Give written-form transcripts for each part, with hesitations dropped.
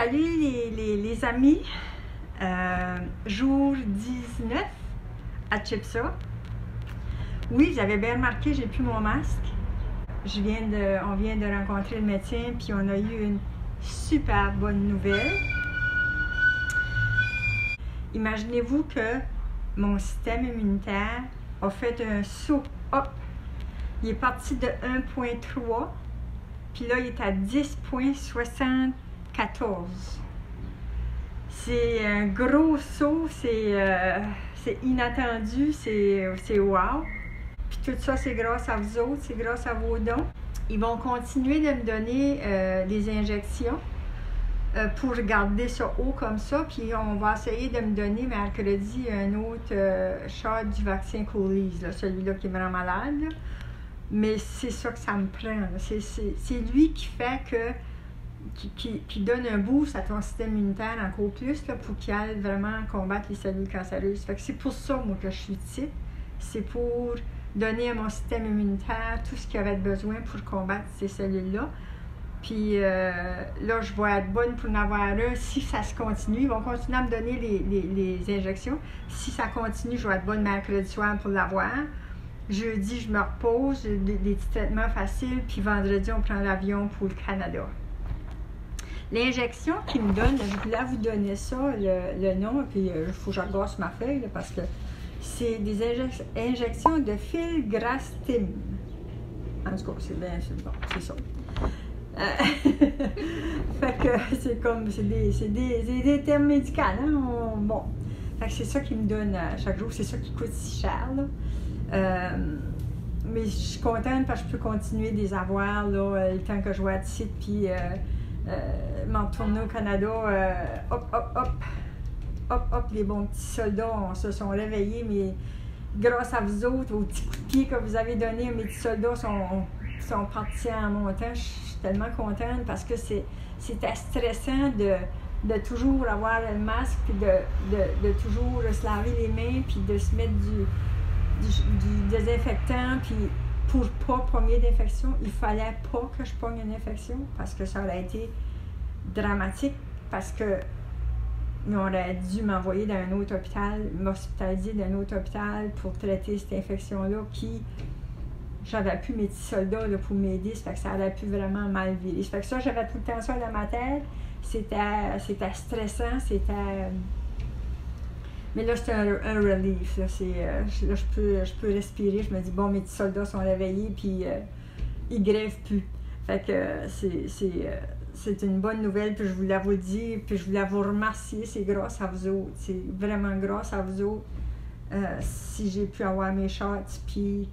Salut les amis, jour 19 à Chipsa. Oui, j'avais bien remarqué, j'ai plus mon masque. On vient de rencontrer le médecin, puis on a eu une super bonne nouvelle. Imaginez-vous que mon système immunitaire a fait un saut. Hop! Il est parti de 1,3, puis là, il est à 10,74. C'est un gros saut, c'est inattendu, c'est wow. Puis tout ça, c'est grâce à vous autres, c'est grâce à vos dons. Ils vont continuer de me donner des injections pour garder ça haut comme ça. Puis on va essayer de me donner mercredi un autre shot du vaccin Coolies, celui-là qui me rend malade. Là. Mais c'est ça que ça me prend. C'est lui qui fait que qui donne un boost à ton système immunitaire encore plus là, pour qu'il aille vraiment combattre les cellules cancéreuses. Fait que c'est pour ça, moi, que je suis ici. C'est pour donner à mon système immunitaire tout ce qu'il avait besoin pour combattre ces cellules-là. Puis là, je vais être bonne pour en avoir un. Si ça se continue, ils vont continuer à me donner les injections. Si ça continue, je vais être bonne mercredi soir pour l'avoir. Jeudi, je me repose, des petits traitements faciles. Puis vendredi, on prend l'avion pour le Canada. L'injection qu'ils me donne, je voulais vous donner ça, le nom, puis il faut que je regarde sur ma feuille, là, parce que c'est des injections de filgrastim. En tout cas, c'est ça. Fait que c'est des termes médicaux, hein? Bon. Fait que c'est ça qu'ils me donnent chaque jour, c'est ça qui coûte si cher, là. Mais je suis contente parce que je peux continuer de les avoir, là, le temps que je vais être ici, puis m'en retourner au Canada, hop, les bons petits soldats se sont réveillés, mais grâce à vous autres, aux petits coups de pied que vous avez donnés, mes petits soldats sont partis en montant. Je suis tellement contente parce que c'était stressant de toujours avoir le masque, puis de toujours se laver les mains, puis de se mettre du désinfectant, puis pour pas pogner d'infection, il fallait pas que je pogne une infection parce que ça aurait été dramatique, parce que on aurait dû m'envoyer dans un autre hôpital, m'hospitaliser dans un autre hôpital pour traiter cette infection-là, qui j'avais plus mes petits soldats là, pour m'aider, ça fait que ça aurait pu vraiment mal virer. Ça fait que ça, j'avais tout le temps ça dans ma tête, c'était stressant, mais là, c'est un relief. Là, je peux respirer. Je me dis, bon, mes petits soldats sont réveillés, puis ils grèvent plus. Fait que c'est une bonne nouvelle, puis je voulais vous le dire, puis je voulais vous remercier. C'est grâce à vous autres. C'est vraiment grâce à vous autres si j'ai pu avoir mes shots, puis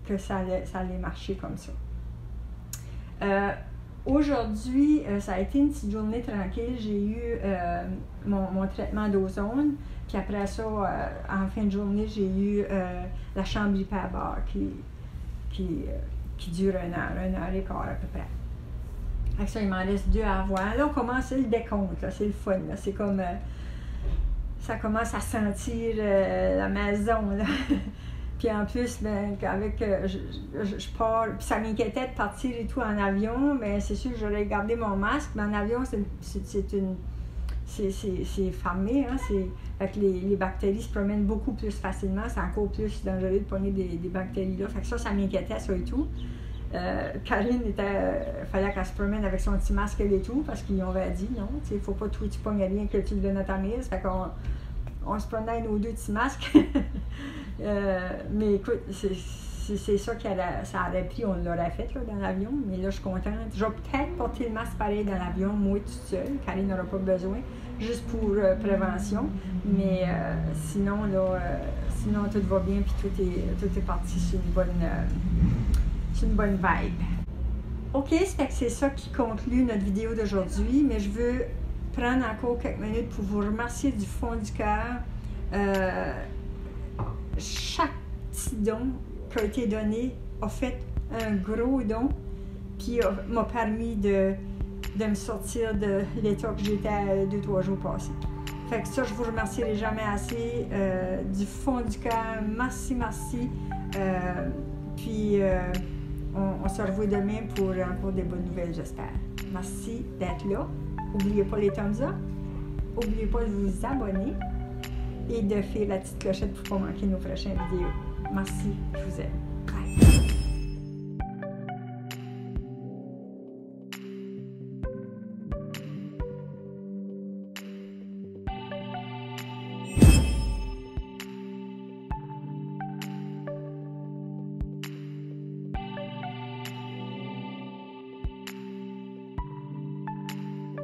que ça allait marcher comme ça. Aujourd'hui, ça a été une petite journée tranquille. J'ai eu mon traitement d'ozone. Puis après ça, en fin de journée, j'ai eu la chambre hyperbare qui dure 1 heure et quart à peu près. Fait que ça, il m'en reste 2 à avoir. Là, on commence le décompte, là, c'est le fun. Là. C'est comme, ça commence à sentir la maison. Là. Puis en plus, ben, avec, je pars, puis ça m'inquiétait de partir et tout en avion, mais c'est sûr que j'aurais gardé mon masque, mais en avion, c'est fermé, hein, fait que les bactéries se promènent beaucoup plus facilement, c'est encore plus dangereux de pogner des bactéries là, fait que ça m'inquiétait, ça et tout. Karine fallait qu'elle se promène avec son petit masque et tout, parce qu'ils avaient dit non, il ne faut pas tout tu pognes rien que tu le donnes à ta mise, fait qu'on se prenait nos 2 petits masques. Mais écoute, c'est ça ça aurait pris, on l'aurait fait là, dans l'avion, mais là je suis contente. Je vais peut-être porter le masque pareil dans l'avion, moi toute seule, Karine n'aura pas besoin, juste pour prévention, mais sinon tout va bien, puis tout est parti sur une bonne vibe. Ok, c'est ça qui conclut notre vidéo d'aujourd'hui, mais je veux prendre encore quelques minutes pour vous remercier du fond du cœur. Chaque petit don qui a été donné a fait un gros don, puis m'a permis de me sortir de l'état que j'étais 2-3 jours passés. Fait que ça, je vous remercierai jamais assez, du fond du cœur. Merci. Puis on se revoit demain pour encore des bonnes nouvelles, j'espère. Merci d'être là. N'oubliez pas les thumbs up. N'oubliez pas de vous abonner et de faire la petite clochette pour ne pas manquer nos prochaines vidéos. Merci, je vous aime.